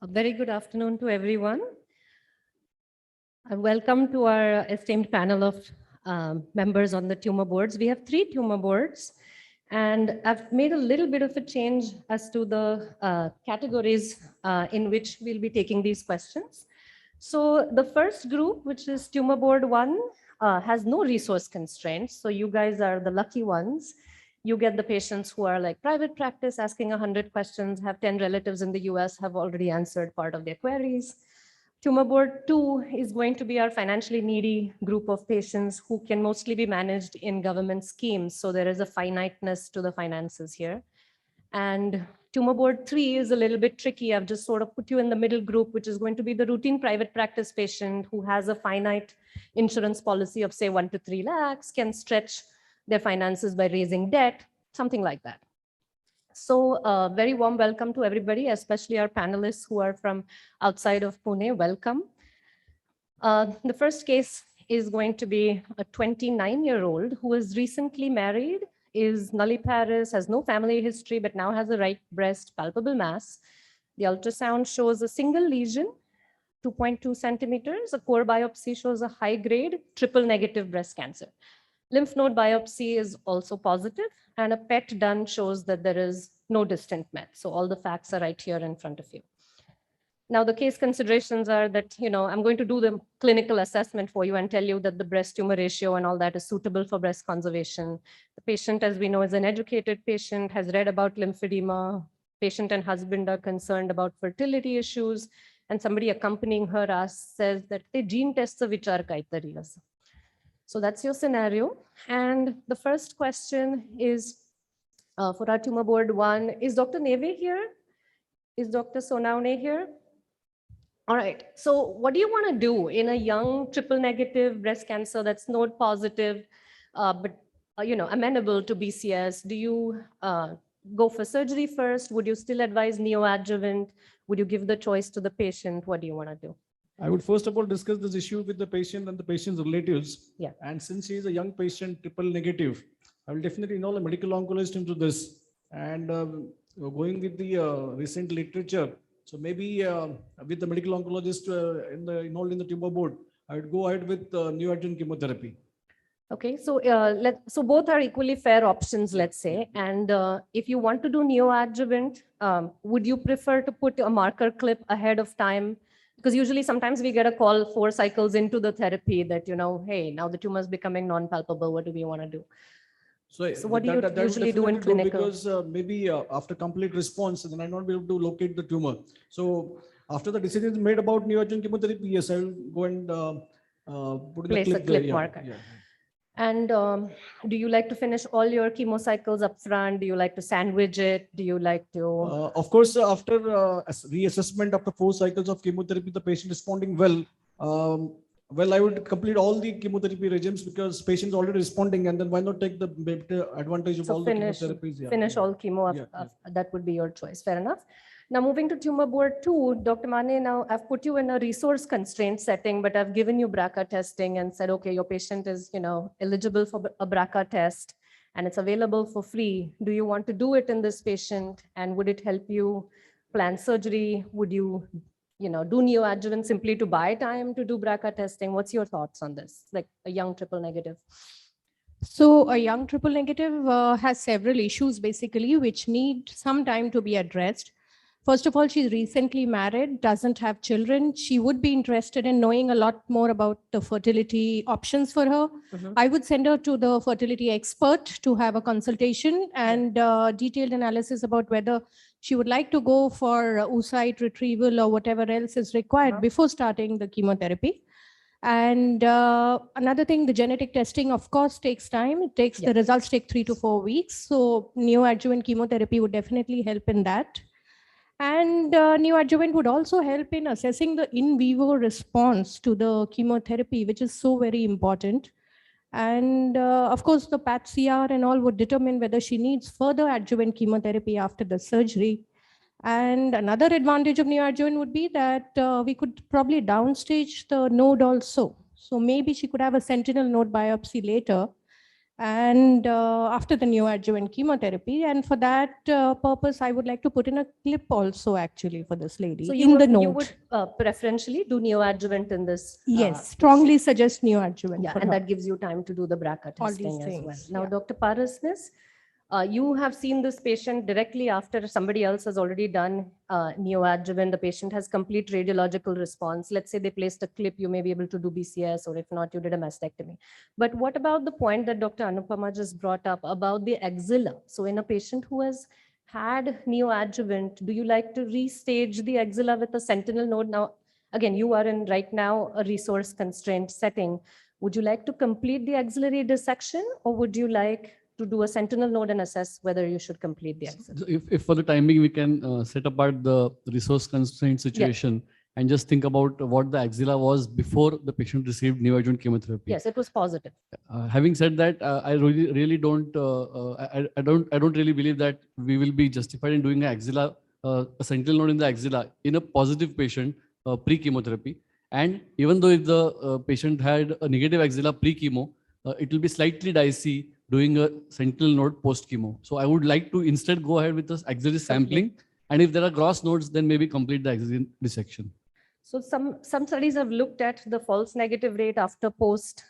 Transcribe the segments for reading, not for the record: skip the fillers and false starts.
A very good afternoon to everyone. Welcome to our esteemed panel of members on the tumor boards. We have 3 tumor boards, and I've made a little bit of a change as to the categories in which we'll be taking these questions. So the first group, which is tumor board 1, has no resource constraints. So you guys are the lucky ones. You get the patients who are like private practice, asking 100 questions, have 10 relatives in the US, have already answered part of their queries. Tumor board 2 is going to be our financially needy group of patients who can mostly be managed in government schemes. So there is a finiteness to the finances here. And tumor board 3 is a little bit tricky. I've just sort of put you in the middle group, which is going to be the routine private practice patient who has a finite insurance policy of say 1 to 3 lakhs, can stretch their finances by raising debt, something like that. So very warm welcome to everybody, especially our panelists who are from outside of Pune. Welcome. The first case is going to be a 29-year-old who is recently married, is nulliparous, has no family history, but now has a right breast palpable mass. The ultrasound shows a single lesion, 2.2 centimeters. A core biopsy shows a high-grade triple-negative breast cancer. Lymph node biopsy is also positive, and a PET done shows that there is no distant met. So all the facts are right here in front of you. Now, the case considerations are that, I'm going to do the clinical assessment for you and tell you that the breast tumor ratio and all that is suitable for breast conservation. The patient, as we know, is an educated patient, has read about lymphedema. Patient and husband are concerned about fertility issues, and somebody accompanying her says that the gene tests of vichar kaitari asa. So that's your scenario. And the first question is for our tumor board 1. Is Dr. Neve here? Is Dr. Sonawane here? All right. So what do you want to do in a young triple negative breast cancer that's node positive, but amenable to BCS? Do you go for surgery first? Would you still advise neoadjuvant? Would you give the choice to the patient? What do you want to do? I would first of all discuss this issue with the patient and the patient's relatives. Yeah. And since she is a young patient, triple negative, I will definitely involve a medical oncologist into this. And going with the recent literature, so maybe with the medical oncologist involved in the tumor board, I would go ahead with neoadjuvant chemotherapy. Okay, so so both are equally fair options, let's say. And if you want to do neoadjuvant, would you prefer to put a marker clip ahead of time? Because usually sometimes we get a call 4 cycles into the therapy that, hey, now the tumor is becoming non-palpable. What do we want to do? So what do you usually do in clinical? Because maybe after complete response, then I not be able to locate the tumor. So after the decision is made about neoadjuvant chemotherapy, yes, I will go and put place the a clip marker. Yeah. And do you like to finish all your chemo cycles up front? Do you like to sandwich it? Do you like to? Of course, after reassessment after 4 cycles of chemotherapy, the patient responding well. Well, I would complete all the chemotherapy regimes because patients already responding, and then why not take the advantage of all the chemotherapies? Yeah. Finish all chemo. That would be your choice. Fair enough. Now, moving to tumor board 2, Dr. Mane, now I've put you in a resource constraint setting, but I've given you BRCA testing and said, okay, your patient is, eligible for a BRCA test and it's available for free. Do you want to do it in this patient? And would it help you plan surgery? Would you, do neoadjuvant simply to buy time to do BRCA testing? What's your thoughts on this? Like a young triple negative. So a young triple negative has several issues basically, which need some time to be addressed. First of all, she's recently married, doesn't have children. She would be interested in knowing a lot more about the fertility options for her. Mm-hmm. I would send her to the fertility expert to have a consultation and detailed analysis about whether she would like to go for oocyte retrieval or whatever else is required before starting the chemotherapy. And another thing, the genetic testing, of course, takes time. It takes the results take 3 to 4 weeks. So neoadjuvant chemotherapy would definitely help in that. And neoadjuvant would also help in assessing the in vivo response to the chemotherapy, which is so very important. And of course, the PAT-CR and all would determine whether she needs further adjuvant chemotherapy after the surgery. And another advantage of neoadjuvant would be that we could probably downstage the node also. So maybe she could have a sentinel node biopsy later and after the neoadjuvant chemotherapy. And for that purpose, I would like to put in a clip also actually for this lady So in the you note. would preferentially do neoadjuvant in this? Yes, strongly suggest neoadjuvant. Yeah, for and her. that gives you time to do the BRCA All testing these as well. things, Now, yeah. Dr. Parasnis, you have seen this patient directly after somebody else has already done neoadjuvant. The patient has complete radiological response. Let's say they placed a clip, you may be able to do BCS, or if not, you did a mastectomy. But what about the point that Dr. Anupama just brought up about the axilla? So in a patient who has had neoadjuvant, do you like to restage the axilla with a sentinel node? Now, again, you are in right now a resource constrained setting. Would you like to complete the axillary dissection, or would you like to do a sentinel node and assess whether you should complete the axilla? So if for the time being we can set apart the resource constraint situation and just think about what the axilla was before the patient received neoadjuvant chemotherapy. Yes, it was positive. Having said that, I really don't, I don't really believe that we will be justified in doing a sentinel node in the axilla in a positive patient pre-chemotherapy. And even though if the patient had a negative axilla pre-chemo, it will be slightly dicey doing a sentinel node post-chemo. So I would like to instead go ahead with the axillary sampling. And if there are gross nodes, then maybe complete the axillary dissection. So some studies have looked at the false negative rate after post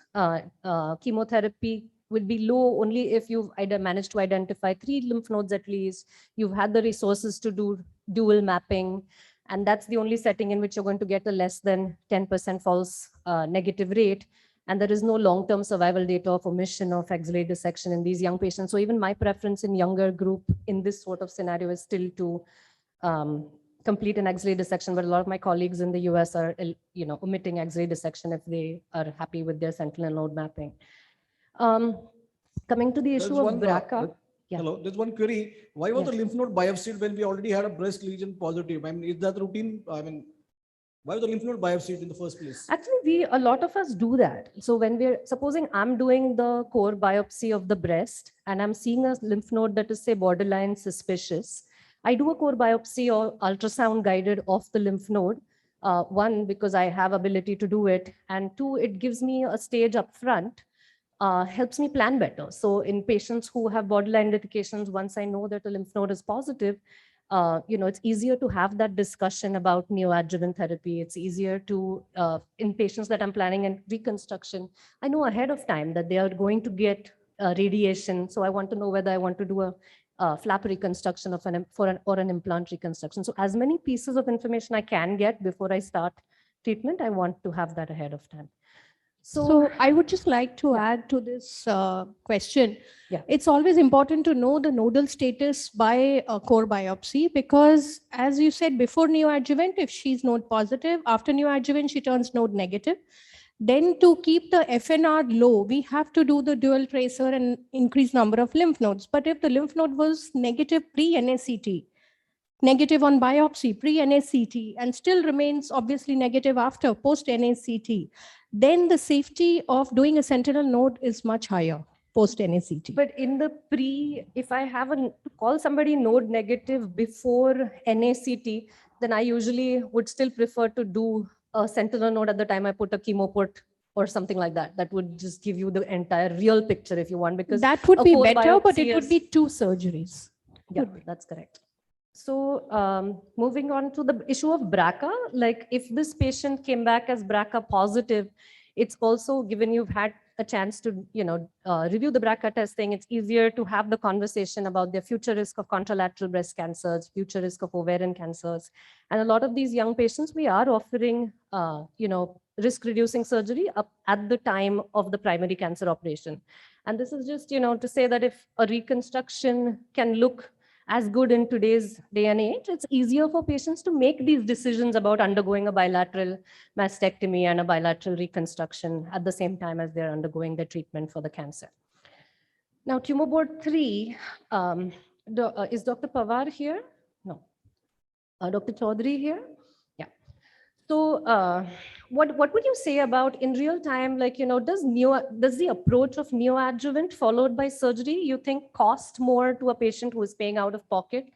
chemotherapy will be low only if you've either managed to identify 3 lymph nodes at least, you've had the resources to do dual mapping, and that's the only setting in which you're going to get a less than 10% false negative rate. And there is no long-term survival data of omission of axillary dissection in these young patients. So even my preference in younger group in this sort of scenario is still to complete an axillary dissection, but a lot of my colleagues in the US are, omitting axillary dissection if they are happy with their sentinel node mapping. Coming to the issue There's of one, BRCA. Yeah. Hello, there's one query. Why was Yes. the lymph node biopsied when we already had a breast lesion positive? I mean, is that routine? I mean, why was the lymph node biopsied in the first place? Actually, a lot of us do that. So when we're, supposing I'm doing the core biopsy of the breast and I'm seeing a lymph node that is, say, borderline suspicious, I do a core biopsy or ultrasound guided of the lymph node. One, because I have ability to do it. And two, it gives me a stage up front, helps me plan better. So in patients who have borderline indications, once I know that a lymph node is positive, it's easier to have that discussion about neoadjuvant therapy. It's easier to, in patients that I'm planning and reconstruction, I know ahead of time that they are going to get radiation. So I want to know whether I want to do a flap reconstruction of or an implant reconstruction. So as many pieces of information I can get before I start treatment, I want to have that ahead of time. So I would just like to add to this question. Yeah. It's always important to know the nodal status by a core biopsy, because as you said before neoadjuvant, if she's node positive, after neoadjuvant, she turns node negative. Then to keep the FNR low, we have to do the dual tracer and increase number of lymph nodes. But if the lymph node was negative pre-NACT, negative on biopsy pre-NACT, and still remains obviously negative after post-NACT, then the safety of doing a sentinel node is much higher post-NACT. But in the if I have to call somebody node negative before NACT, then I usually would still prefer to do a sentinel node at the time I put a chemo port or something like that. That would just give you the entire real picture if you want, because that would a be core better, but biopsy it would is- be 2 surgeries. Yeah, that's correct. So moving on to the issue of BRCA, like if this patient came back as BRCA positive, it's also given you've had a chance to, review the BRCA testing, it's easier to have the conversation about their future risk of contralateral breast cancers, future risk of ovarian cancers. And a lot of these young patients, we are offering, risk reducing surgery up at the time of the primary cancer operation. And this is just, to say that if a reconstruction can look as good in today's day and age, it's easier for patients to make these decisions about undergoing a bilateral mastectomy and a bilateral reconstruction at the same time as they're undergoing the treatment for the cancer. Now, tumor board 3, is Dr. Pawar here? No. Dr. Chaudhary here? Yeah. So what would you say about in real time, like, does the approach of neoadjuvant followed by surgery, you think cost more to a patient who is paying out of pocket?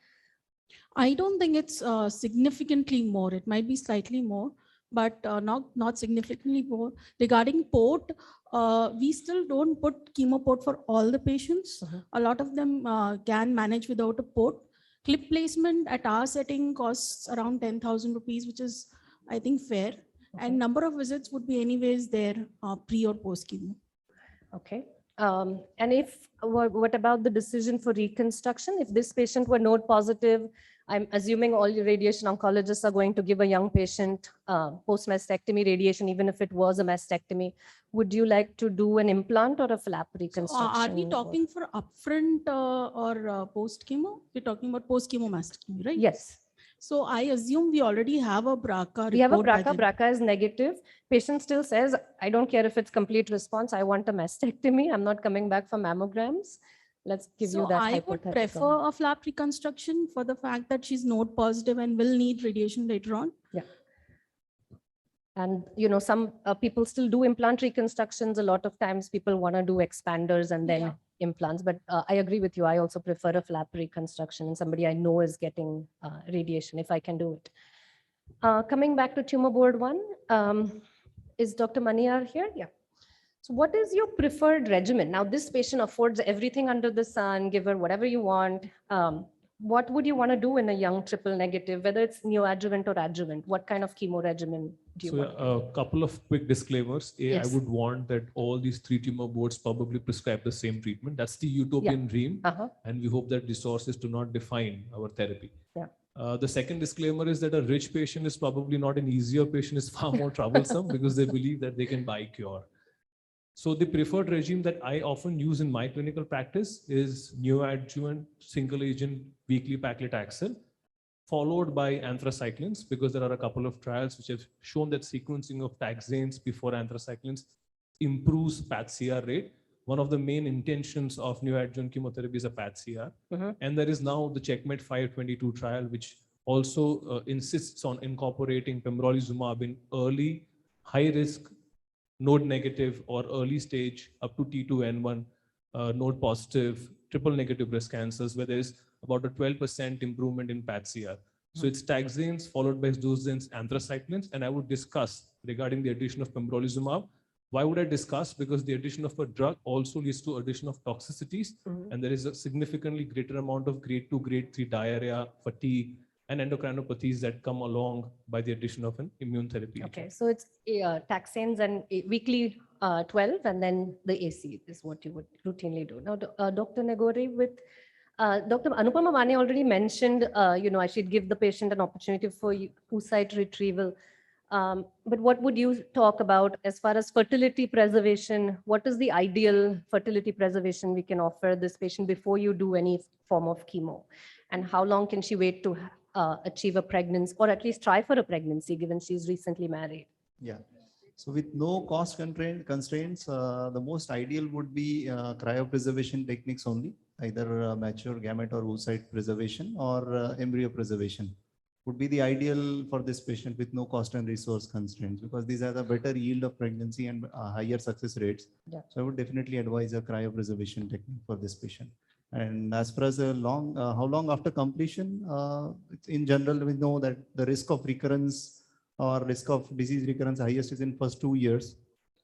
I don't think it's significantly more. It might be slightly more, but not significantly more. Regarding port, we still don't put chemo port for all the patients. Mhm. A lot of them can manage without a port. Clip placement at our setting costs around 10,000 rupees, which is, I think, fair. Okay. And number of visits would be anyways there pre or post chemo. Okay. And if, what about the decision for reconstruction? If this patient were node positive, I'm assuming all your radiation oncologists are going to give a young patient post-mastectomy radiation, even if it was a mastectomy. Would you like to do an implant or a flap So, reconstruction? are we talking for upfront or post chemo? We're talking about post chemo mastectomy, right? Yes. So I assume we already have a BRCA We have a report by BRCA. then. BRCA is negative. Patient still says, I don't care if it's complete response. I want a mastectomy. I'm not coming back for mammograms. Let's give you So that I would hypothetical. prefer a flap reconstruction for the fact that she's node positive and will need radiation later on. And, you know, some people still do implant reconstructions. A lot of times people want to do expanders and then Yeah. implants. But I agree with you. I also prefer a flap reconstruction and somebody I know is getting radiation if I can do it. Coming back to tumor board 1, is Dr. Maniar here? Yeah. So what is your preferred regimen? Now, this patient affords everything under the sun, give her whatever you want. What would you want to do in a young triple negative, whether it's neoadjuvant or adjuvant? What kind of chemo regimen do you So want? a couple of quick disclaimers. A, Yes. I would want that all these 3 tumor boards probably prescribe the same treatment. That's the utopian dream. Uh-huh. And we hope that resources do not define our therapy. Yeah. The second disclaimer is that a rich patient is probably not an easier patient, is far more troublesome because they believe that they can buy cure. So the preferred regime that I often use in my clinical practice is neoadjuvant single agent weekly paclitaxel, followed by anthracyclines, because there are a couple of trials which have shown that sequencing of taxanes before anthracyclines improves PAT-CR rate. One of the main intentions of neoadjuvant chemotherapy is a PAT-CR. Mhm. And there is now the CheckMate 522 trial, which also insists on incorporating pembrolizumab in early, high risk, node negative or early stage up to T2N1 node positive triple negative breast cancers, where there is about a 12% improvement in PAT-CR. So it's taxanes followed by zosudians, anthracyclines, and I would discuss regarding the addition of pembrolizumab. Why would I discuss? Because the addition of a drug also leads to addition of toxicities, Mhm. and there is a significantly greater amount of grade 2, grade 3 diarrhea, fatigue, and endocrinopathies that come along by the addition of an immune therapy. Okay, so it's taxanes and weekly 12, and then the AC is what you would routinely do. Now, Dr. Nagore, with Dr. Anupama Mane already mentioned, I should give the patient an opportunity for oocyte retrieval. But what would you talk about as far as fertility preservation? What is the ideal fertility preservation we can offer this patient before you do any form of chemo? And how long can she wait to achieve a pregnancy, or at least try for a pregnancy, given she's recently married? Yeah. So with no cost constraints, the most ideal would be cryopreservation techniques only, either mature gamete or oocyte preservation or embryo preservation would be the ideal for this patient with no cost and resource constraints, because these are the better yield of pregnancy and higher success rates. Yeah. So I would definitely advise a cryopreservation technique for this patient. And as far as a how long after completion, in general, we know that the risk of recurrence or risk of disease recurrence highest is in first 2 years.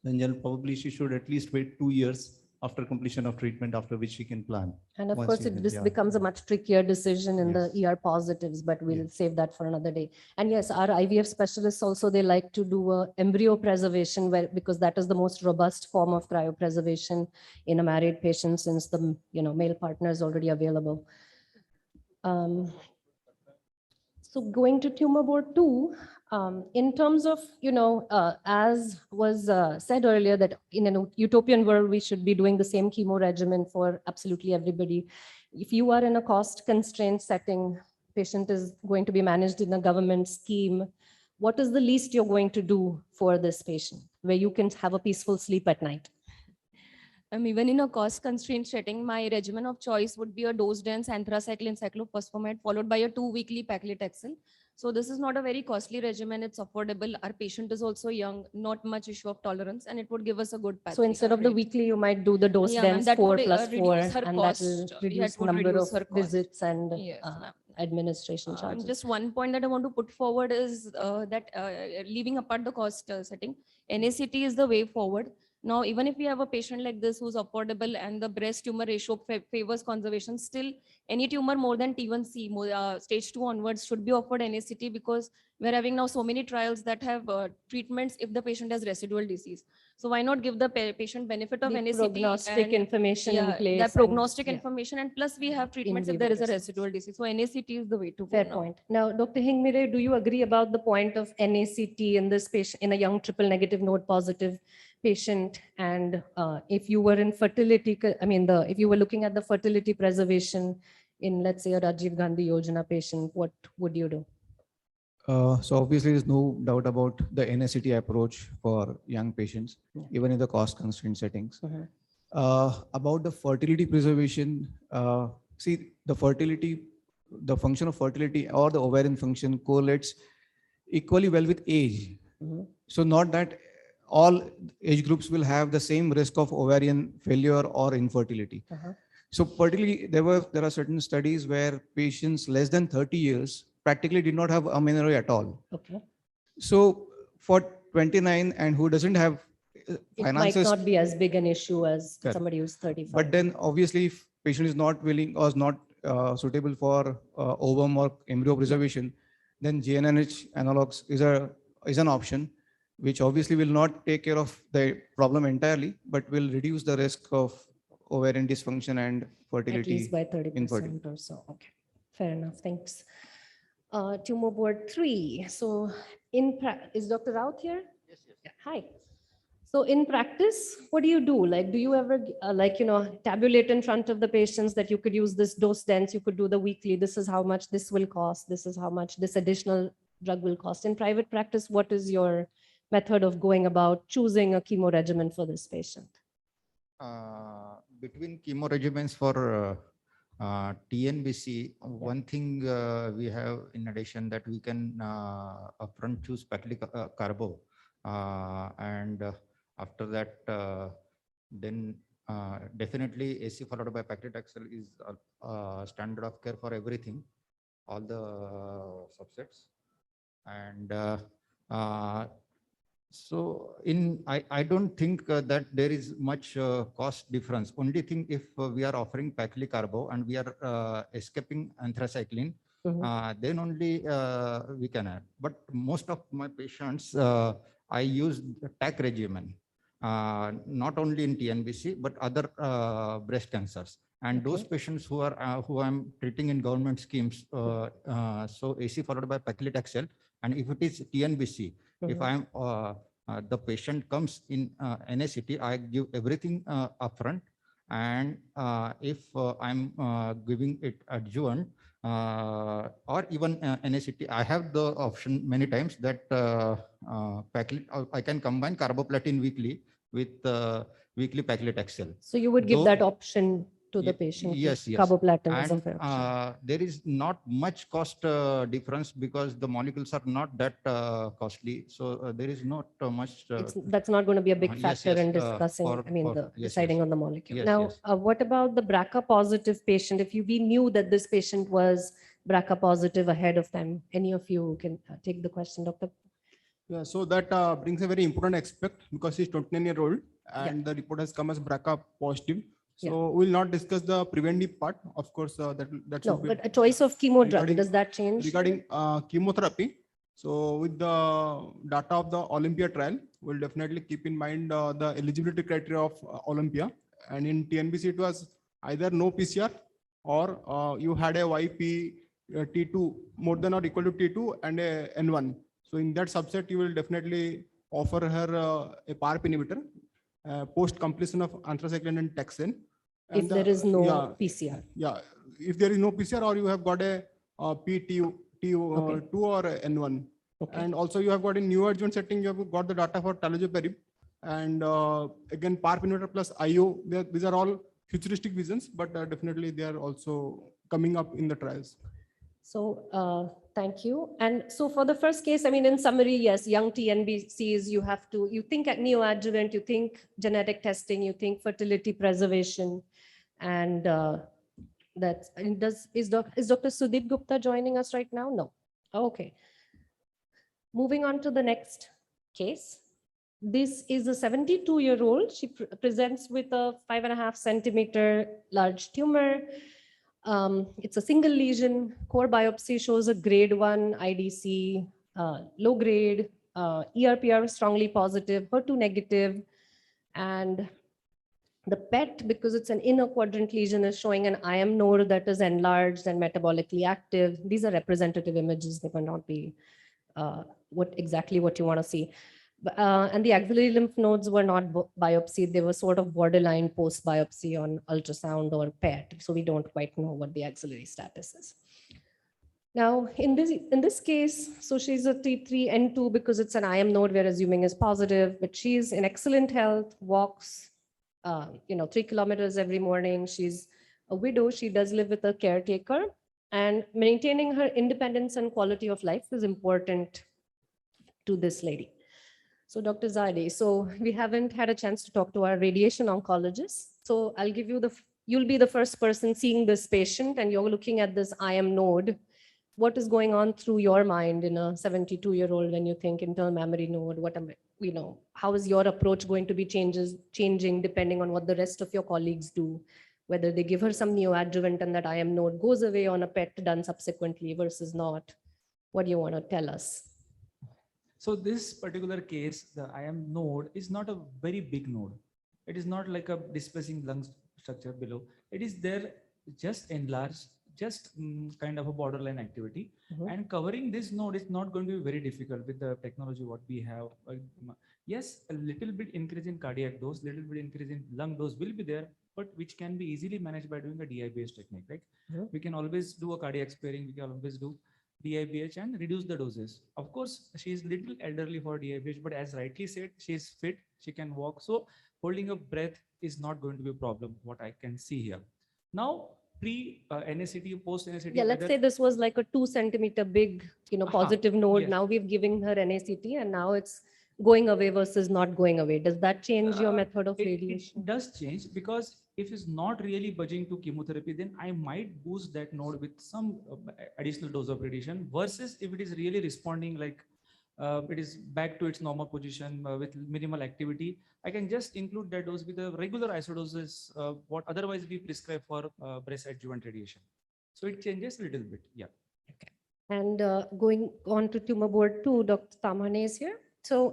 Then probably she should at least wait 2 years after completion of treatment, after which she can plan. And of Once course, you can- this yeah. becomes a much trickier decision in Yes. the ER positives, but we'll Yes. save that for another day. And yes, our IVF specialists also, they like to do a embryo preservation because that is the most robust form of cryopreservation in a married patient, since the male partner is already available. So going to tumor board 2, in terms of, as was said earlier, that in a utopian world, we should be doing the same chemo regimen for absolutely everybody. If you are in a cost constrained setting, patient is going to be managed in a government scheme, what is the least you're going to do for this patient, where you can have a peaceful sleep at night? Even in a cost constrained setting, my regimen of choice would be a dose dense anthracycline cyclophosphamide followed by a 2 weekly paclitaxel. So this is not a very costly regimen. It's affordable. Our patient is also young, not much issue of tolerance, and it would give us a good path. So instead of the weekly, you might do the dose Yeah, ma'am, dense that 4 would, plus 4, reduce her and that cost. will Yeah, reduce it would number reduce of her cost. visits and Yes, ma'am. administration charges. Just one point that I want to put forward is that leaving apart the cost setting, NACT is the way forward. Now, even if we have a patient like this who's affordable and the breast tumor ratio favors conservation, still any tumor more than T1C, stage 2 onwards should be offered NACT, because we're having now so many trials that have treatments if the patient has residual disease. So why not give the patient benefit of The NACT prognostic and information in place. the and- prognostic yeah. information, and plus we have treatments In if there is a vivo residual disease. So NACT is the way to go Fair now. point. Now, Dr. Hingmire, do you agree about the point of NACT in this patient, in a young triple negative node positive patient? And if you were in fertility, if you were looking at the fertility preservation in, let's say, a Rajiv Gandhi Yojana patient, what would you do? So obviously, there's no doubt about the NACT approach for young patients, Yeah. even in the cost constraint settings. Mhm. About the fertility preservation, see the function of fertility or the ovarian function correlates equally well with age. Mhm. So not that all age groups will have the same risk of ovarian failure or infertility. Uh-huh. So particularly there are certain studies where patients less than 30 years practically did not have amenorrhea at all. Okay. So for 29 and who doesn't have It might finances, not be as big an issue as Correct. somebody who's 35. but then obviously if patient is not willing or is not suitable for ovum or embryo preservation, then GnRH analogs is an option, which obviously will not take care of the problem entirely, but will reduce the risk of ovarian dysfunction and At fertility. least by 30% infertility. or so. Okay, fair enough. Thanks. Tumor board 3. So is Dr. Raut here? Yes, yes. Yeah, hi. So in practice, what do you do? Like, do you ever tabulate in front of the patients that you could use this dose dense, you could do the weekly, this is how much this will cost, this is how much this additional drug will cost. In private practice, what is your method of going about choosing a chemo regimen for this patient? Between chemo regimens for TNBC, one thing we have in addition that we can upfront choose paclitaxel and after that then definitely AC followed by paclitaxel is standard of care for everything, all the subsets. And so I don't think that there is much cost difference. Only thing if we are offering paclitaxel and we are escaping anthracycline, then only we can add. But most of my patients, I use the TAC regimen, not only in TNBC, but other breast cancers. And those patients who I'm treating in government schemes, so AC followed by paclitaxel. And if it is TNBC, if I'm the patient comes in NACT, I give everything upfront. And if I'm giving it adjuvant or even NACT, I have the option many times that I can combine carboplatin weekly with weekly paclitaxel. So you would give that option to the Ye- patient? yes, yes. Carboplatin is a And fair option. there is not much cost difference because the molecules are not that costly. So there is not much. That's not going to be a big yes, factor yes, in discussing, yes, deciding yes. on the molecule. Yes, Now, yes. what about the BRCA positive patient? If we knew that this patient was BRCA positive ahead of time, any of you can take the question, Dr. Yeah, so that brings a very important aspect because he's 29-year-old and the report has come as BRCA positive. So we'll not discuss the preventive part. Of course, that No, should be but a choice of chemo drug, regarding- does that change? regarding chemotherapy. So with the data of the Olympia trial, we'll definitely keep in mind the eligibility criteria of Olympia. And in TNBC, it was either no PCR or you had a YP T2 more than or equal to T2 and a N1. So in that subset, you will definitely offer her a PARP inhibitor post completion of anthracycline and taxane. If And, there is no yeah, PCR. Yeah, if there is no PCR or you have got a T2 or a N1. Okay. And also you have got in neoadjuvant setting, you have got the data for talazoparib. And again, PARP inhibitor plus IO, these are all futuristic visions, but definitely they are also coming up in the trials. So thank you. And so for the first case, I mean, in summary, yes, young TNBCs, you think at neoadjuvant, you think genetic testing, you think fertility preservation, and That's, and is Dr. Sudeep Gupta joining us right now? No. Okay. Moving on to the next case. This is a 72-year-old. She presents with a 5.5 centimeter large tumor. It's a single lesion. Core biopsy shows a grade 1 IDC, low grade, ERPR strongly positive, HER2 negative, and the PET, because it's an inner quadrant lesion, is showing an IM node that is enlarged and metabolically active. These are representative images. They may not be exactly what you want to see. And the axillary lymph nodes were not biopsied. They were sort of borderline post biopsy on ultrasound or PET. So we don't quite know what the axillary status is. Now, in this case, so she's a T3N2 because it's an IM node we're assuming is positive, but she's in excellent health, walks 3 kilometers every morning. She's a widow. She does live with a caretaker, and maintaining her independence and quality of life is important to this lady. So Dr. Zade, so we haven't had a chance to talk to our radiation oncologist. So I'll give you you'll be the first person seeing this patient and you're looking at this IM node. What is going on through your mind in a 72-year-old when you think internal mammary node? How is your approach going to be changing depending on what the rest of your colleagues do? Whether they give her some neoadjuvant and that IM node goes away on a PET done subsequently versus not. What do you want to tell us? So this particular case, the IM node is not a very big node. It is not like a displacing lung structure below. It is there just enlarged, just kind of a borderline activity. And covering this node is not going to be very difficult with the technology what we have. Yes, a little bit increase in cardiac dose, little bit increase in lung dose will be there, but which can be easily managed by doing a DI-based technique. Like we can always do a cardiac sparing, we can always do DIBH and reduce the doses. Of course, she is little elderly for DIBH, but as rightly said, she is fit, she can walk. So holding a breath is not going to be a problem, what I can see here. Now, pre-NACT, post-NACT. Yeah, let's say this was like a 2 centimeter big, positive node. Yes. Now we've given her NACT and now it's going away versus not going away. Does that change your method of radiation? It does change, because if it's not really budging to chemotherapy, then I might boost that node with some additional dose of radiation, versus if it is really responding like it is back to its normal position with minimal activity, I can just include that dose with a regular isodoses, what otherwise we prescribe for breast adjuvant radiation. So it changes a little bit. Yeah. Okay. And going on to tumor board 2, Dr. Tamhane is here. So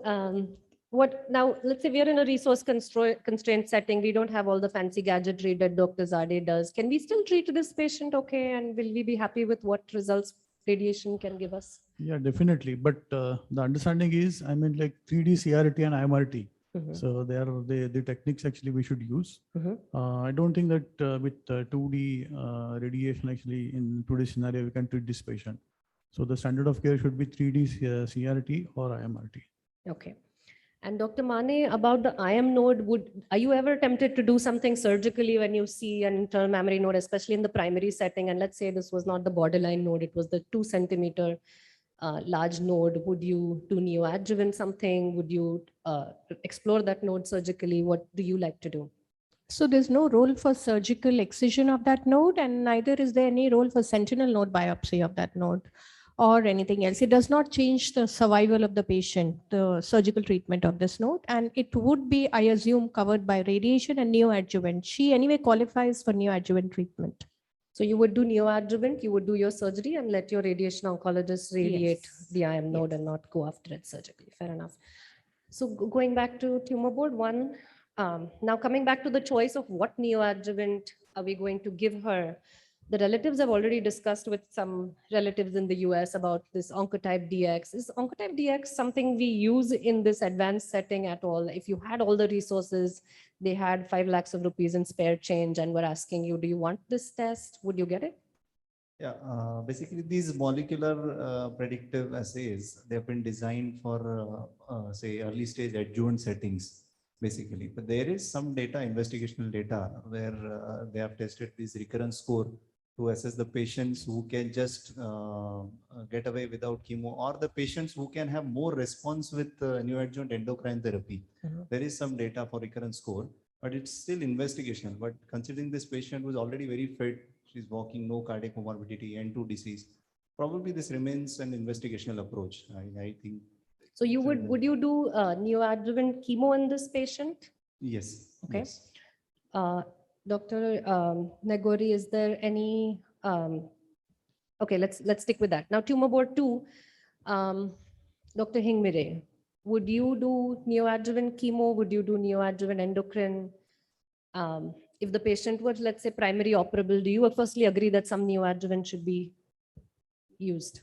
now, let's say we are in a resource constraint setting. We don't have all the fancy gadgetry that Dr. Zade does. Can we still treat this patient okay? And will we be happy with what results radiation can give us? Yeah, definitely. But the understanding is, like 3D CRT and IMRT. So they are the techniques actually we should use. I don't think that with 2D radiation actually in today's scenario, we can treat this patient. So the standard of care should be 3D CRT or IMRT. Okay. And Dr. Mane, about the IM node, are you ever tempted to do something surgically when you see an internal mammary node, especially in the primary setting? And let's say this was not the borderline node, it was the 2 centimeter large node. Would you do neoadjuvant something? Would you explore that node surgically? What do you like to do? So there's no role for surgical excision of that node, and neither is there any role for sentinel node biopsy of that node or anything else. It does not change the survival of the patient, the surgical treatment of this node, and it would be, I assume, covered by radiation and neoadjuvant. She anyway qualifies for neoadjuvant treatment. So you would do neoadjuvant, you would do your surgery and let your radiation oncologist radiate the IM node and not go after it surgically. Fair enough. So going back to tumor board 1, now coming back to the choice of what neoadjuvant are we going to give her? The relatives have already discussed with some relatives in the US about this Oncotype DX. Is Oncotype DX something we use in this advanced setting at all? If you had all the resources, they had 5 lakhs of rupees in spare change and were asking you, do you want this test? Would you get it? Yeah, basically these molecular predictive assays, they have been designed for, say, early stage adjuvant settings, basically. But there is some data, investigational data, where they have tested this recurrence score to assess the patients who can just get away without chemo, or the patients who can have more response with neoadjuvant endocrine therapy. There is some data for recurrence score, but it's still investigational. But considering this patient was already very fit, she's walking, no cardiac comorbidity, N2 disease. Probably this remains an investigational approach. I think. So would you do neoadjuvant chemo in this patient? Yes. Okay. Yes. Dr. Nagori, is there any, okay, let's stick with that. Now, tumor board 2, Dr. Hingmire, would you do neoadjuvant chemo? Would you do neoadjuvant endocrine? If the patient was, let's say, primary operable, do you firstly agree that some neoadjuvant should be used?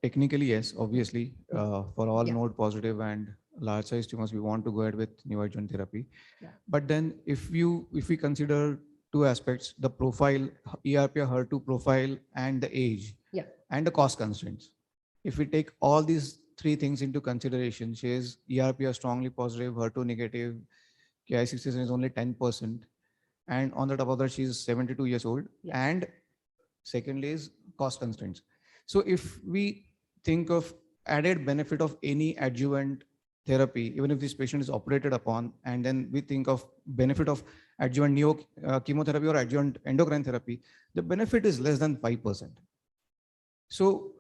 Technically, yes, obviously, for all Yeah. node positive and large size tumors, we want to go ahead with neoadjuvant therapy. Yeah. But then if we consider two aspects, the profile, ERP HER2 profile and the age, Yeah. and the cost constraints. If we take all these three things into consideration, she is ERP are strongly positive, HER2 negative, Ki67 is only 10%. And on the top of that, she's 72 years old. Yeah. And secondly is cost constraints. So if we think of added benefit of any adjuvant therapy, even if this patient is operated upon, and then we think of benefit of adjuvant chemotherapy or adjuvant endocrine therapy, the benefit is less than 5%. So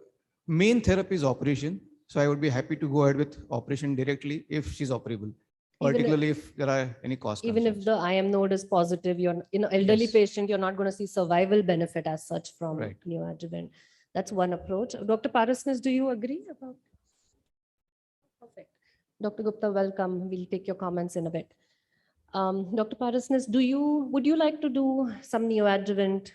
main therapy is operation. So I would be happy to go ahead with operation directly if she's operable, particularly if there are any cost Even if constraints. the IM node is positive, you're in an elderly Yes. patient, you're not going to see survival benefit as such from Right. neoadjuvant. That's one approach. Dr. Parasnis, do you agree about? Perfect. Dr. Gupta, welcome. We'll take your comments in a bit. Dr. Parasnis, would you like to do some neoadjuvant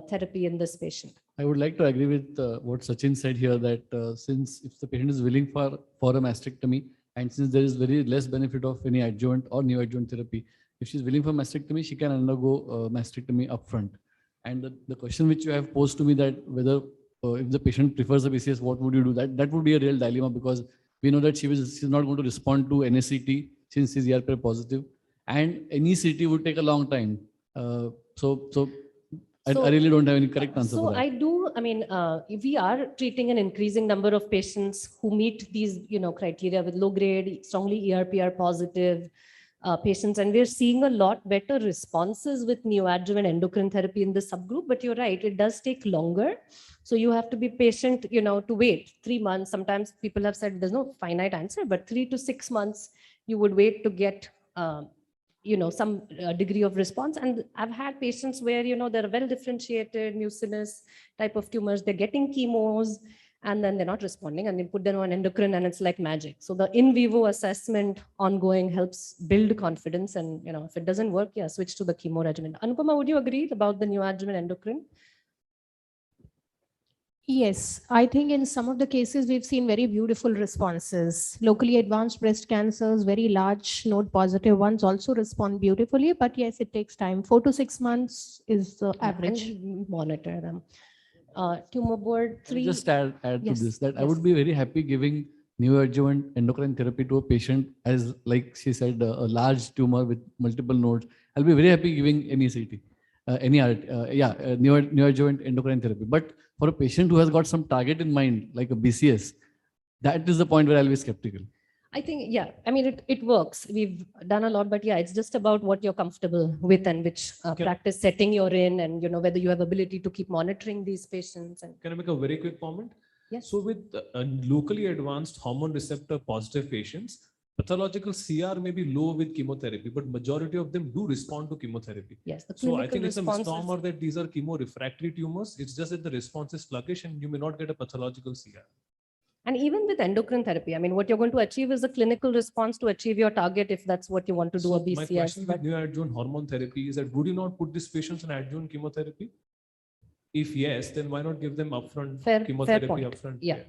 therapy in this patient? I would like to agree with what Sachin said here, that since if the patient is willing for a mastectomy, and since there is very less benefit of any adjuvant or neoadjuvant therapy, if she's willing for mastectomy, she can undergo mastectomy upfront. And the question which you have posed to me, that whether if the patient prefers the BCS, what would you do? That would be a real dilemma, because we know that she's not going to respond to NSCT since she's ERP positive, and any CT would take a long time. I really don't have any correct answer for that. We are treating an increasing number of patients who meet these, criteria with low grade, strongly ERPR positive patients, and we're seeing a lot better responses with neoadjuvant endocrine therapy in this subgroup. But you're right, it does take longer. So you have to be patient, to wait 3 months. Sometimes people have said there's no finite answer, but 3 to 6 months you would wait to get some degree of response. And I've had patients where, they're well differentiated mucinous type of tumors, they're getting chemos and then they're not responding, and they put them on endocrine and it's like magic. So the in vivo assessment ongoing helps build confidence. And, if it doesn't work, switch to the chemo regimen. Anupama, would you agree about the neoadjuvant endocrine? Yes, I think in some of the cases we've seen very beautiful responses. Locally advanced breast cancers, very large node positive ones also respond beautifully, but yes, it takes time. 4 to 6 months is the average. And monitor them. Tumor board 3. Just add Yes, to this that I yes. would be very happy giving neoadjuvant endocrine therapy to a patient as, like she said, a large tumor with multiple nodes. I'll be very happy giving any CT. Neoadjuvant endocrine therapy. But for a patient who has got some target in mind, like a BCS, that is the point where I'll be skeptical. I think, it works. We've done a lot, but it's just about what you're comfortable with and which practice setting you're in, and, whether you have ability to keep monitoring these patients. And Can I make a very quick comment? Yes. So with locally advanced hormone receptor positive patients, pathological CR may be low with chemotherapy, but majority of them do respond to chemotherapy. Yes, the So I clinical think it's a responses- misnomer that these are chemo refractory tumors. It's just that the response is sluggish and you may not get a pathological CR. And even with endocrine therapy, what you're going to achieve is a clinical response to achieve your target, if that's what you want to do, a So my BCS. question But with neoadjuvant hormone therapy is that would you not put these patients on adjuvant chemotherapy? If yes, then why not give them upfront fair chemotherapy point. upfront? Yeah.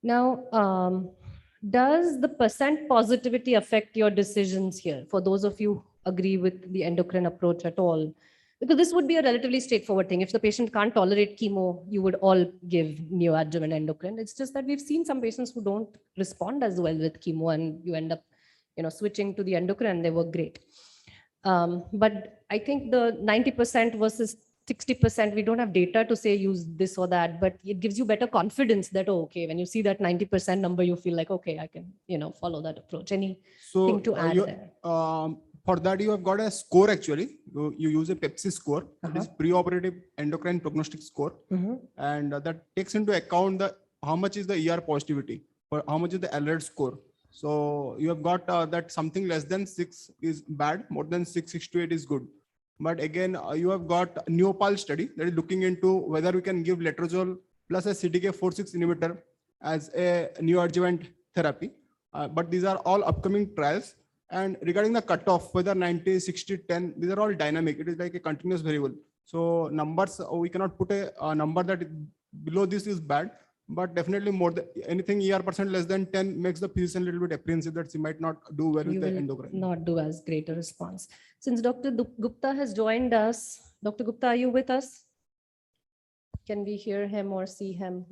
Now, does the percent positivity affect your decisions here? For those of you who agree with the endocrine approach at all, because this would be a relatively straightforward thing. If the patient can't tolerate chemo, you would all give neoadjuvant endocrine. It's just that we've seen some patients who don't respond as well with chemo, and you end up, switching to the endocrine and they work great. But I think the 90% versus 60%, we don't have data to say use this or that, but it gives you better confidence that, okay, when you see that 90% number, you feel like, okay, I can, follow that approach. Anything to add there? For that, you have got a score actually. You use a Pepsi score, that is preoperative endocrine prognostic score. And that takes into account how much is the ER positivity, or how much is the alert score. So you have got that something less than 6 is bad, more than 6 to 8 is good. But again, you have got Neopal study that is looking into whether we can give letrozole plus a CDK4/6 inhibitor as a neoadjuvant therapy. But these are all upcoming trials. And regarding the cutoff, whether 90, 60, 10, these are all dynamic. It is like a continuous variable. So numbers, we cannot put a number that below this is bad, but definitely more than anything ER% less than 10 makes the physician a little bit apprehensive that she might not do well with You the will endocrine. not do as great a response. Since Dr. Gupta has joined us, Dr. Gupta, are you with us? Can we hear him or see him?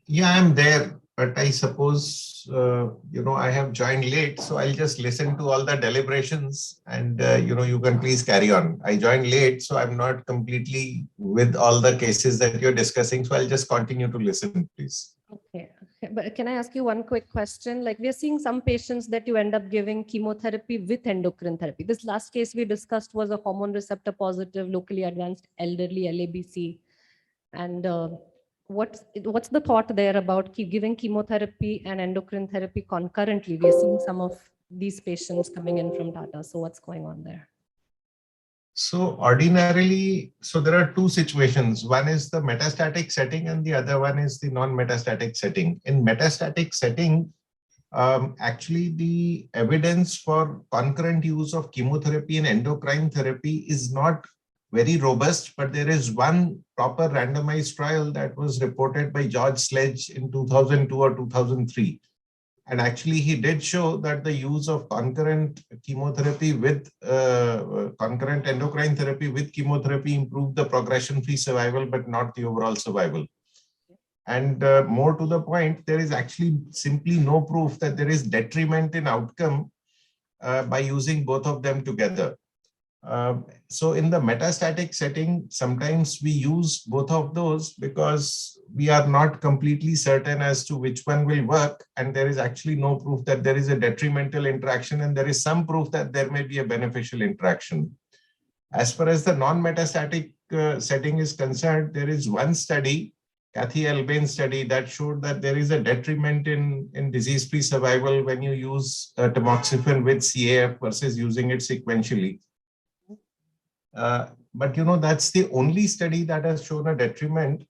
Yeah, I'm there, but I suppose, I have joined late, so I'll just listen to all the deliberations and, you can please carry on. I joined late, so I'm not completely with all the cases that you're discussing, so I'll just continue to listen, please. Okay, but can I ask you one quick question? Like, we are seeing some patients that you end up giving chemotherapy with endocrine therapy. This last case we discussed was a hormone receptor positive, locally advanced elderly LABC. And what's the thought there about giving chemotherapy and endocrine therapy concurrently? We are seeing some of these patients coming in from Tata. So what's going on there? So ordinarily, there are two situations. One is the metastatic setting and the other one is the non-metastatic setting. In metastatic setting, actually the evidence for concurrent use of chemotherapy and endocrine therapy is not very robust, but there is one proper randomized trial that was reported by George Sledge in 2002 or 2003. And actually, he did show that the use of concurrent chemotherapy with concurrent endocrine therapy with chemotherapy improved the progression-free survival, but not the overall survival. And more to the point, there is actually simply no proof that there is detriment in outcome by using both of them together. So in the metastatic setting, sometimes we use both of those because we are not completely certain as to which one will work. And there is actually no proof that there is a detrimental interaction, and there is some proof that there may be a beneficial interaction. As far as the non-metastatic setting is concerned, there is one study, Kathy Albane's study, that showed that there is a detriment in disease-free survival when you use tamoxifen with CAF versus using it sequentially. But that's the only study that has shown a detriment.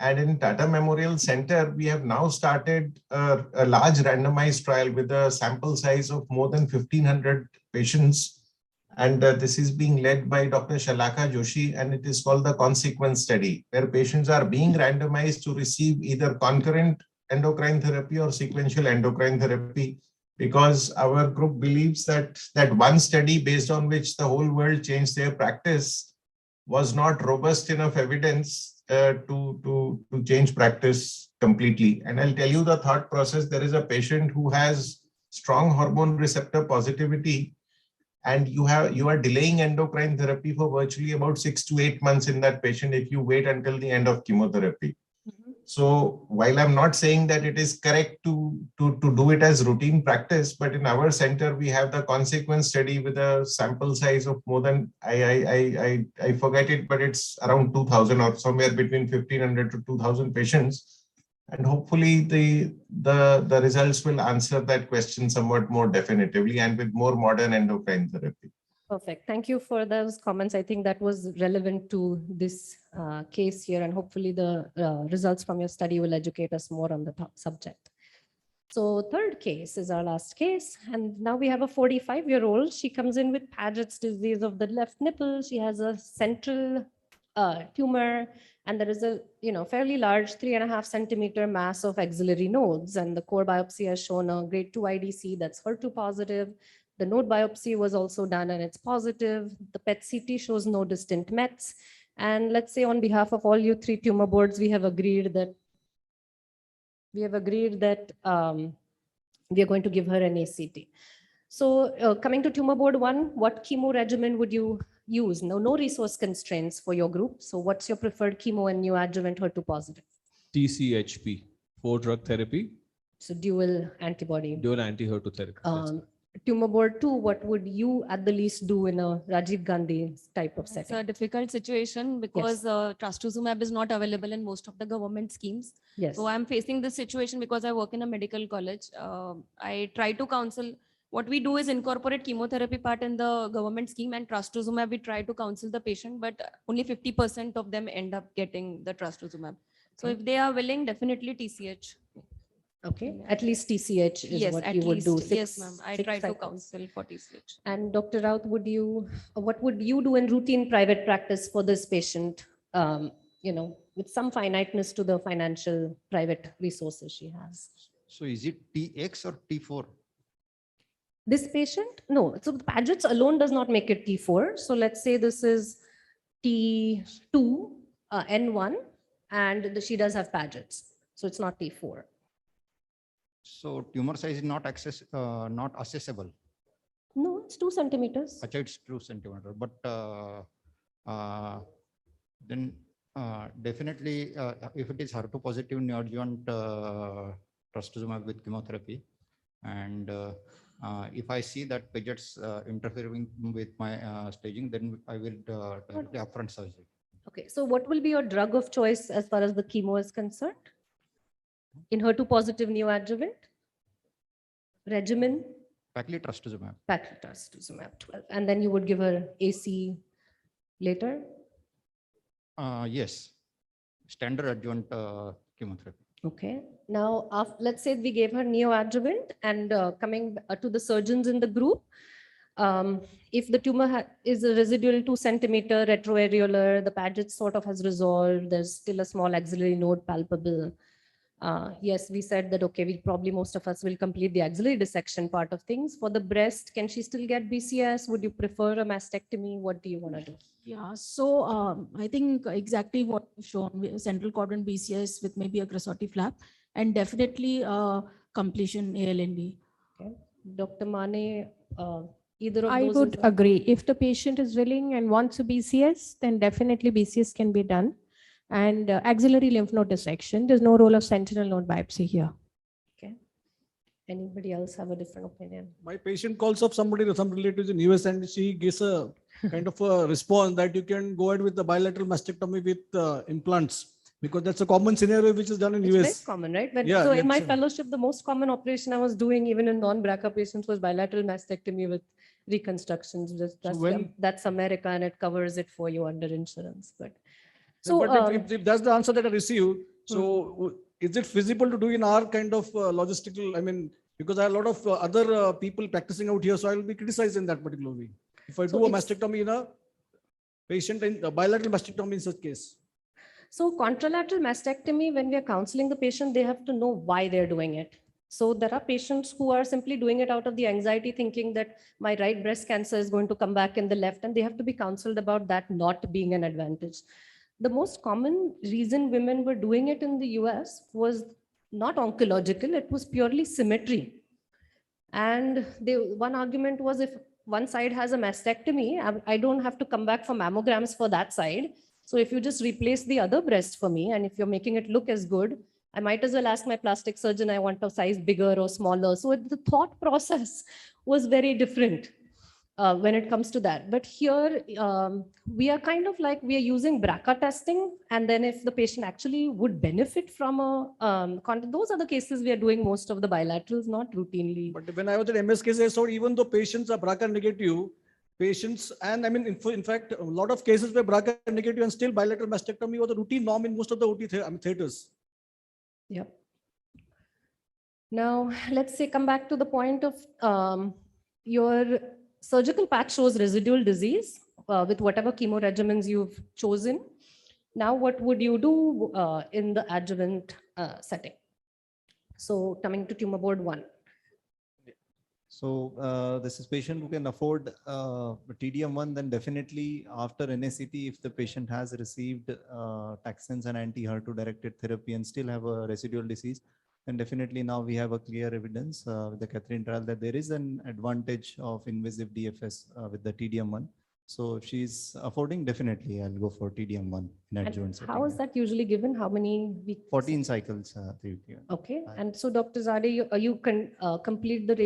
And in Tata Memorial Center, we have now started a large randomized trial with a sample size of more than 1,500 patients. And this is being led by Dr. Shalaka Joshi, and it is called the Consequence Study, where patients are being randomized to receive either concurrent endocrine therapy or sequential endocrine therapy, because our group believes that one study based on which the whole world changed their practice was not robust enough evidence to change practice completely. And I'll tell you the thought process. There is a patient who has strong hormone receptor positivity, and you are delaying endocrine therapy for virtually about 6 to 8 months in that patient if you wait until the end of chemotherapy. So while I'm not saying that it is correct to do it as routine practice, but in our center, we have the Consequence Study with a sample size of more than, I forget it, but it's around 2,000 or somewhere between 1,500 to 2,000 patients. And hopefully the results will answer that question somewhat more definitively and with more modern endocrine therapy. Perfect. Thank you for those comments. I think that was relevant to this case here, and hopefully the results from your study will educate us more on the subject. So third case is our last case. And now we have a 45-year-old. She comes in with Paget's disease of the left nipple. She has a central tumor, and there is a fairly large 3.5 centimeter mass of axillary nodes. And the core biopsy has shown a grade 2 IDC that's HER2 positive. The node biopsy was also done and it's positive. The PET CT shows no distant mets. And let's say on behalf of all you 3 tumor boards, we have agreed that we are going to give her an ACT. So coming to tumor board 1, what chemo regimen would you use? No resource constraints for your group. So what's your preferred chemo and neoadjuvant HER2 positive? TCHP, 4-drug therapy. So dual antibody. Dual anti-HER2 therapy. tumor board 2, what would you at the least do in a Rajiv Gandhi type of It's setting? a difficult situation because trastuzumab is not available in most of the government schemes. Yes. So I'm facing this situation because I work in a medical college. I try to counsel. What we do is incorporate chemotherapy part in the government scheme, and trastuzumab we try to counsel the patient, but only 50% of them end up getting the trastuzumab. So if they are willing, definitely TCH. Okay, at least TCH is Yes, what at you would do. least. Yes, ma'am. I six try to cycles. counsel for TCH. And Dr. Raut, what would you do in routine private practice for this patient? With some finiteness to the financial private resources she has. So is it TX or T4? This patient, no. So the Paget's alone does not make it T4. So let's say this is T2, N1, and she does have Paget's. So it's not T4. So tumor size is not accessible. No, it's 2 centimeters. Actually, it's 2 centimeter, but then definitely if it is HER2 positive neoadjuvant trastuzumab with chemotherapy, and if I see that Paget's interfering with my staging, then I will directly upfront surgery. Okay, so what will be your drug of choice as far as the chemo is concerned? In HER2 positive neoadjuvant? Regimen? Paclitaxel. Paclitaxel 12. And then you would give her AC later? Yes, standard adjuvant chemotherapy. Okay. Now, let's say we gave her neoadjuvant, and coming to the surgeons in the group, if the tumor is a residual 2 centimeter retroareolar, the Paget sort of has resolved, there's still a small axillary node palpable. Yes, we said that, okay, most of us will complete the axillary dissection part of things. For the breast, can she still get BCS? Would you prefer a mastectomy? What do you want to do? Yeah, so I think exactly what you've shown, central quadrant BCS with maybe a Grasotti flap, and definitely completion ALND. Okay. Dr. Mane, either of I those? would agree. If the patient is willing and wants a BCS, then definitely BCS can be done. And axillary lymph node dissection, there's no role of sentinel node biopsy here. Okay. Anybody else have a different opinion? My patient calls up some relatives in US, and she gives a kind of a response that you can go ahead with the bilateral mastectomy with implants, because that's a common scenario which is done in It's US. very common, right? Yeah, So in my that's- fellowship, the most common operation I was doing even in non-BRCA patients was bilateral mastectomy with reconstructions. That's America, and it covers it for you under insurance. But so but if that's the answer that I receive, so is it feasible to do in our kind of logistical? I mean, because I have a lot of other people practicing out here, so I will be criticized in that particular way. If I So do a it's- mastectomy in a patient, in a bilateral mastectomy in such case. So contralateral mastectomy, when we are counseling the patient, they have to know why they're doing it. So there are patients who are simply doing it out of the anxiety, thinking that my right breast cancer is going to come back in the left, and they have to be counseled about that not being an advantage. The most common reason women were doing it in the US was not oncological, it was purely symmetry. And one argument was, if one side has a mastectomy, I don't have to come back for mammograms for that side. So if you just replace the other breast for me, and if you're making it look as good, I might as well ask my plastic surgeon, I want a size bigger or smaller. So the thought process was very different when it comes to that. But here, we are kind of like, we are using BRCA testing. And then if the patient actually would benefit from those are the cases we are doing most of the bilaterals, not routinely. But when I was at MSK, I saw even though patients are BRCA negative, patients, and I mean, in fact, a lot of cases where BRCA negative and still bilateral mastectomy was the routine norm in most of the OT theaters. Yep. Now, let's say come back to the point of your surgical patch shows residual disease with whatever chemo regimens you've chosen. Now, what would you do in the adjuvant setting? So coming to tumor board 1. So this is patient who can afford TDM1, then definitely after NACT, if the patient has received taxanes and anti-HER2 directed therapy and still have a residual disease, then definitely now we have a clear evidence with the Catherine trial that there is an advantage of invasive DFS with the TDM1. So if she's affording, definitely I'll go for TDM1 in And adjuvant setting. how is that usually given? How many weeks? 14 cycles. Okay, and so Dr. Zade, you can complete the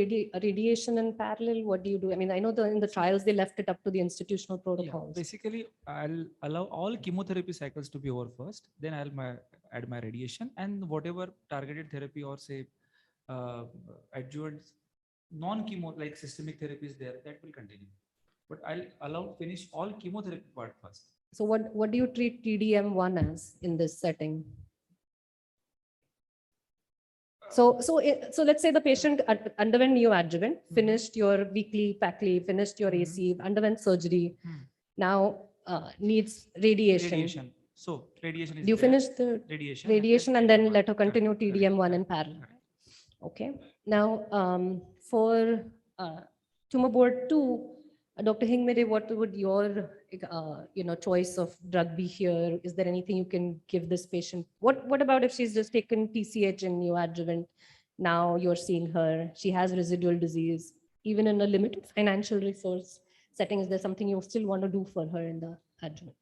radiation in parallel. What do you do? I mean, I know in the trials, they left it up to the institutional protocols. Basically, I'll allow all chemotherapy cycles to be over first, then add my radiation, and whatever targeted therapy or say adjuvant non-chemo like systemic therapy is there, that will continue. But I'll finish all chemotherapy part first. So what do you treat TDM1 as in this setting? So let's say the patient underwent neoadjuvant, finished your weekly PACLI, finished your AC, underwent surgery, now needs radiation. So radiation is Do you there. finish the radiation and then let her continue TDM1 in parallel? Okay. Now for tumor board 2, Dr. Hingmere, what would your choice of drug be here? Is there anything you can give this patient? What about if she's just taken TCH in neoadjuvant? Now you're seeing her, she has residual disease, even in a limited financial resource setting, is there something you still want to do for her in the adjuvant?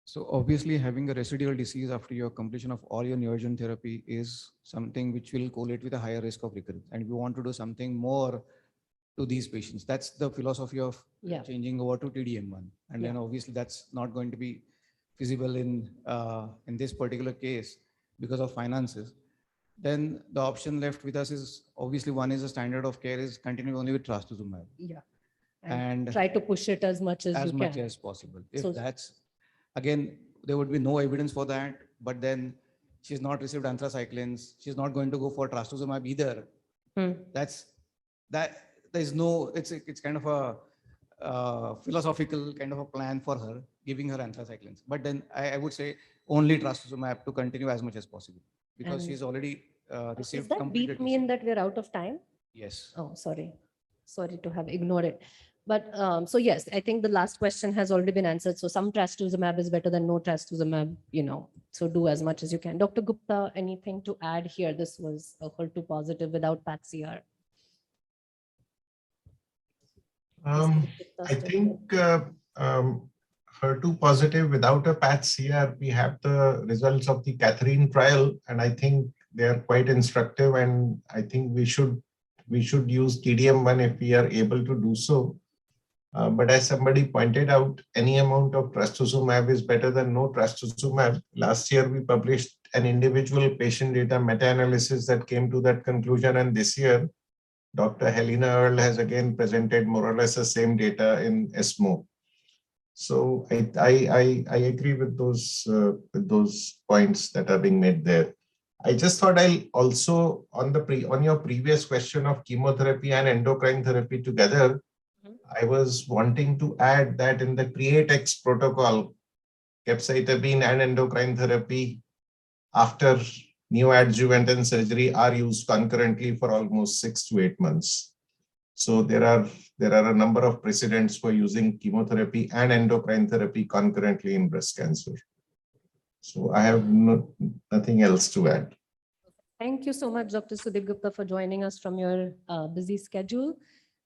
So obviously having a residual disease after your completion of all your neoadjuvant therapy is something which will correlate with a higher risk of recurrence. And we want to do something more to these patients. That's the philosophy of changing over to TDM1. And then obviously that's not going to be feasible in this particular case because of finances. Then the option left with us is obviously one is the standard of care is continue only with trastuzumab. Yeah. And try to push it as much as you can. Possible. If that's, again, there would be no evidence for that, but then she's not received anthracyclines. She's not going to go for trastuzumab either. There's no, it's kind of a philosophical kind of a plan for her, giving her anthracyclines. But then I would say only trastuzumab to continue as much as possible because she's already received. Does that beat mean that we're out of time? Yes. Oh, sorry. Sorry to have ignored it. But so yes, I think the last question has already been answered. So some trastuzumab is better than no trastuzumab, so do as much as you can. Dr. Gupta, anything to add here? This was a HER2 positive without PAT-CR. I think HER2 positive without a PAT-CR, we have the results of the Catherine trial, and I think they are quite instructive, and I think we should use TDM1 if we are able to do so. But as somebody pointed out, any amount of trastuzumab is better than no trastuzumab. Last year, we published an individual patient data meta-analysis that came to that conclusion, and this year, Dr. Helena Earle has again presented more or less the same data in ESMO. So I agree with those points that are being made there. I just thought I'll also on your previous question of chemotherapy and endocrine therapy together, I was wanting to add that in the CREATE-X protocol, capecitabine and endocrine therapy after neoadjuvant and surgery are used concurrently for almost 6 to 8 months. So there are a number of precedents for using chemotherapy and endocrine therapy concurrently in breast cancer. So I have nothing else to add. Thank you so much, Dr. Sudeep Gupta, for joining us from your busy schedule.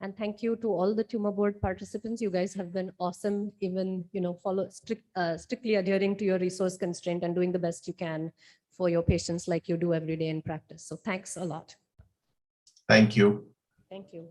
And thank you to all the tumor board participants. You guys have been awesome, even strictly adhering to your resource constraint and doing the best you can for your patients like you do every day in practice. So thanks a lot. Thank you. Thank you.